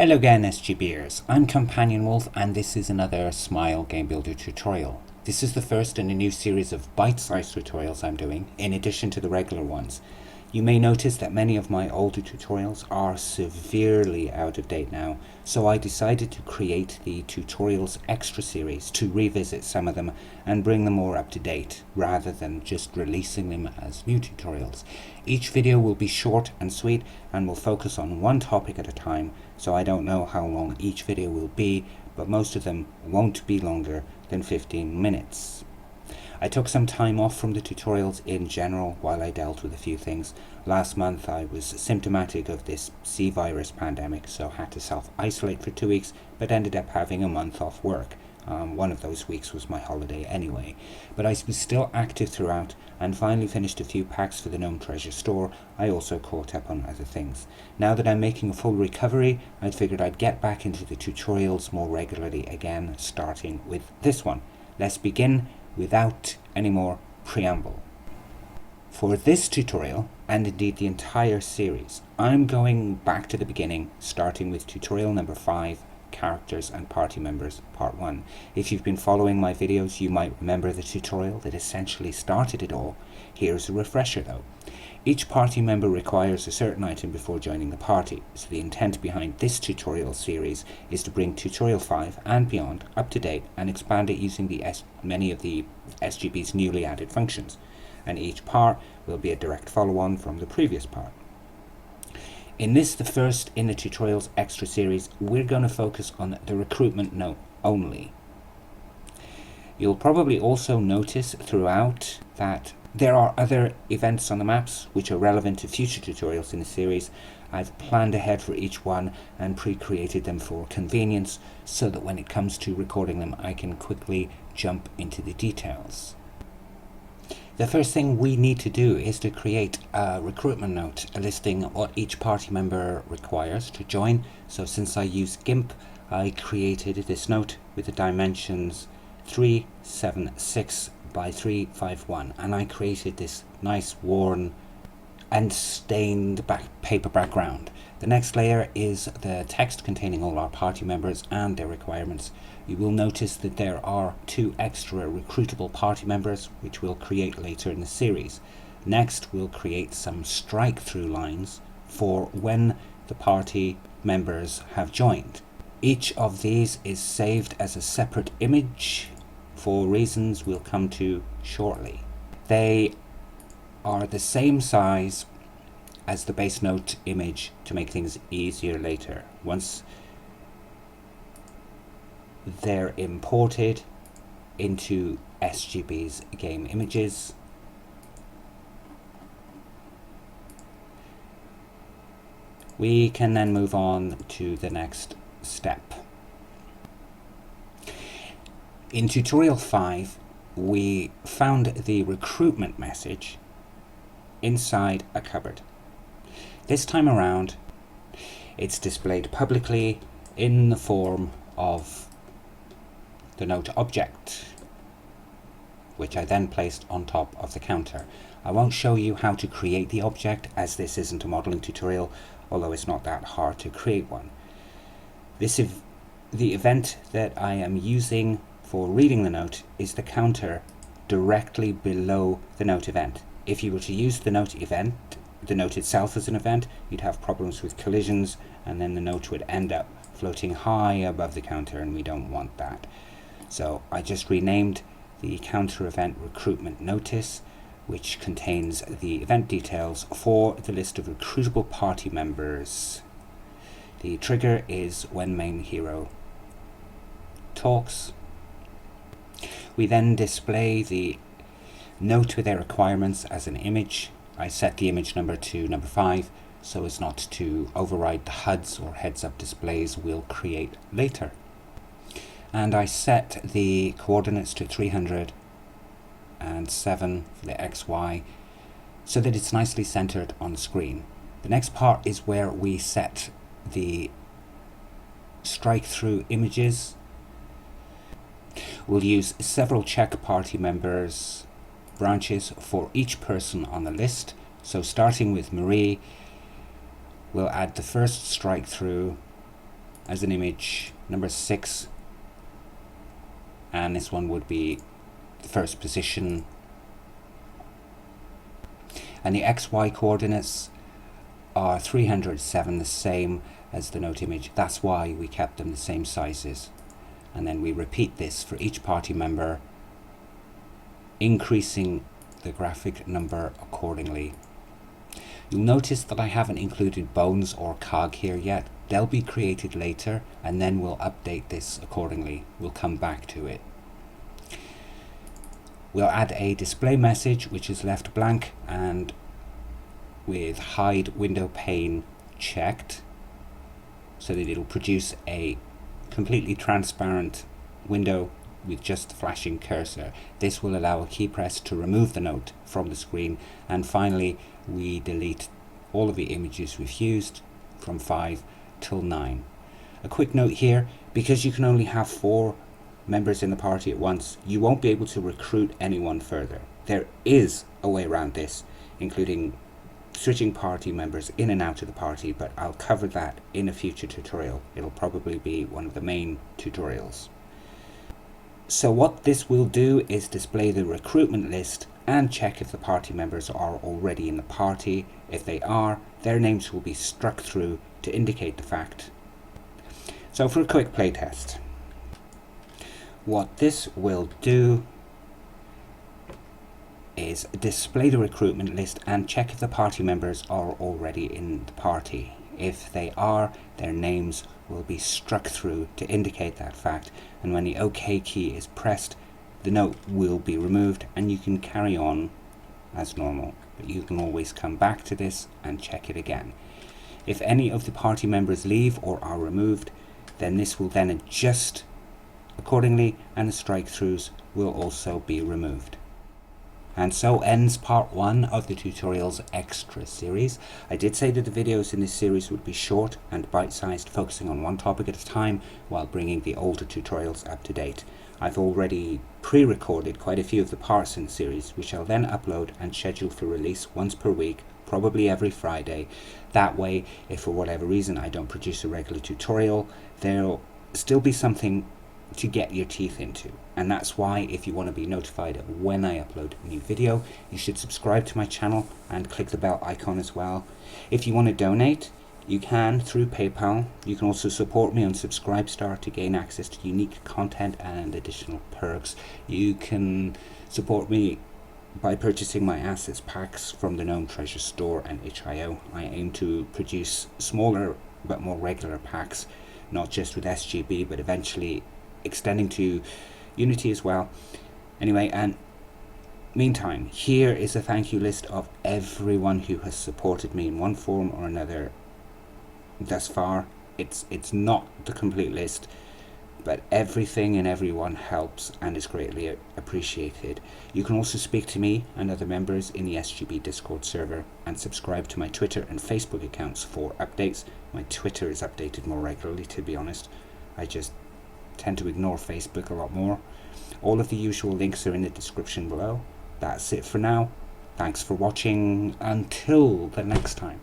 Hello again, SGBers. I'm Companion Wolf, and this is another Smile Game Builder tutorial. This is the first in a new series of bite-sized tutorials I'm doing, in addition to the regular ones. You may notice that many of my older tutorials are severely out of date now, so I decided to create the Tutorials Extra series to revisit some of them and bring them more up to date, rather than just releasing them as new tutorials. Each video will be short and sweet and will focus on one topic at a time, so I don't know how long each video will be, but most of them won't be longer than 15 minutes. I took some time off from the tutorials in general while I dealt with a few things. Last month I was symptomatic of this C virus pandemic, so had to self-isolate for 2 weeks, but ended up having a month off work. One of those weeks was my holiday anyway. But I was still active throughout and finally finished a few packs for the Gnome Treasure store. I also caught up on other things. Now that I'm making a full recovery, I figured I'd get back into the tutorials more regularly again, starting with this one. Let's begin without any more preamble. For this tutorial, and indeed the entire series, I'm going back to the beginning, starting with tutorial number 5, Characters and Party Members, Part 1. If you've been following my videos, you might remember the tutorial that essentially started it all. Here's a refresher though. Each party member requires a certain item before joining the party, so the intent behind this tutorial series is to bring tutorial 5 and beyond up to date and expand it using many of the SGB's newly added functions, and each part will be a direct follow-on from the previous part. In this, the first in the Tutorials Extra series, we're going to focus on the recruitment note only. You'll probably also notice throughout that there are other events on the maps which are relevant to future tutorials in the series. I've planned ahead for each one and pre-created them for convenience so that when it comes to recording them I can quickly jump into the details. The first thing we need to do is to create a recruitment note listing what each party member requires to join. So since I use GIMP, I created this note with the dimensions 376 by 351, and I created this nice worn and stained paper background. The next layer is the text containing all our party members and their requirements. You will notice that there are 2 extra recruitable party members which we'll create later in the series. Next we'll create some strike-through lines for when the party members have joined. Each of these is saved as a separate image for reasons we'll come to shortly. They are the same size as the base note image to make things easier later. Once they're imported into SGB's game images, we can then move on to the next step. In tutorial 5, we found the recruitment message inside a cupboard. This time around, it's displayed publicly in the form of the note object, which I then placed on top of the counter. I won't show you how to create the object, as this isn't a modeling tutorial, although it's not that hard to create one. The event that I am using for reading the note is the counter directly below the note event. If you were to use the note itself as an event, you'd have problems with collisions, and then the note would end up floating high above the counter, and we don't want that. So I just renamed the counter event recruitment notice, which contains the event details for the list of recruitable party members. The trigger is when main hero talks. We then display the note with their requirements as an image. I set the image number to number 5 so as not to override the HUDs or heads-up displays we'll create later. And I set the coordinates to 300 and 7 for the XY so that it's nicely centered on screen. The next part is where we set the strike-through images. We'll use several check party members branches for each person on the list. So starting with Marie, we'll add the first strike through as an image number 6, and this one would be the first position, and the XY coordinates are 307, the same as the note image. That's why we kept them the same sizes. And then we repeat this for each party member, increasing the graphic number accordingly. You'll notice that I haven't included bones or cog here yet. They'll be created later, and then we'll update this accordingly. We'll come back to it. We'll add a display message which is left blank and with hide window pane checked, so that it'll produce a completely transparent window with just the flashing cursor. This will allow a key press to remove the note from the screen. And finally, we delete all of the images we've used from 5 till 9. A quick note here, because you can only have 4 members in the party at once, you won't be able to recruit anyone further. There is a way around this, including switching party members in and out of the party, but I'll cover that in a future tutorial. It'll probably be one of the main tutorials. So what this will do is display the recruitment list and check if the party members are already in the party. If they are, their names will be struck through to indicate the fact. So for a quick playtest, what this will do is display the recruitment list and check if the party members are already in the party. If they are, their names will be struck through to indicate that fact, and when the OK key is pressed, the note will be removed and you can carry on as normal. But you can always come back to this and check it again. If any of the party members leave or are removed, then this will then adjust accordingly and the strike-throughs will also be removed. And so ends part 1 of the tutorials extra series. I did say that the videos in this series would be short and bite-sized, focusing on one topic at a time while bringing the older tutorials up to date. I've already pre-recorded quite a few of the parts in the series, which I'll then upload and schedule for release once per week, probably every Friday. That way, if for whatever reason I don't produce a regular tutorial, there'll still be something to get your teeth into. And that's why, if you want to be notified of when I upload a new video, you should subscribe to my channel and click the bell icon as well. If you want to donate, you can through PayPal. You can also support me on Subscribestar to gain access to unique content and additional perks. You can support me by purchasing my assets packs from the Gnome Treasure Store and itch.io. I aim to produce smaller but more regular packs, not just with SGB, but eventually extending to Unity as well. Anyway, and meantime, here is a thank you list of everyone who has supported me in one form or another thus far. It's not the complete list, but everything and everyone helps and is greatly appreciated. You can also speak to me and other members in the SGB Discord server and subscribe to my Twitter and Facebook accounts for updates. My Twitter is updated more regularly, to be honest. I just tend to ignore Facebook a lot more. All of the usual links are in the description below. That's it for now. Thanks for watching. Until the next time.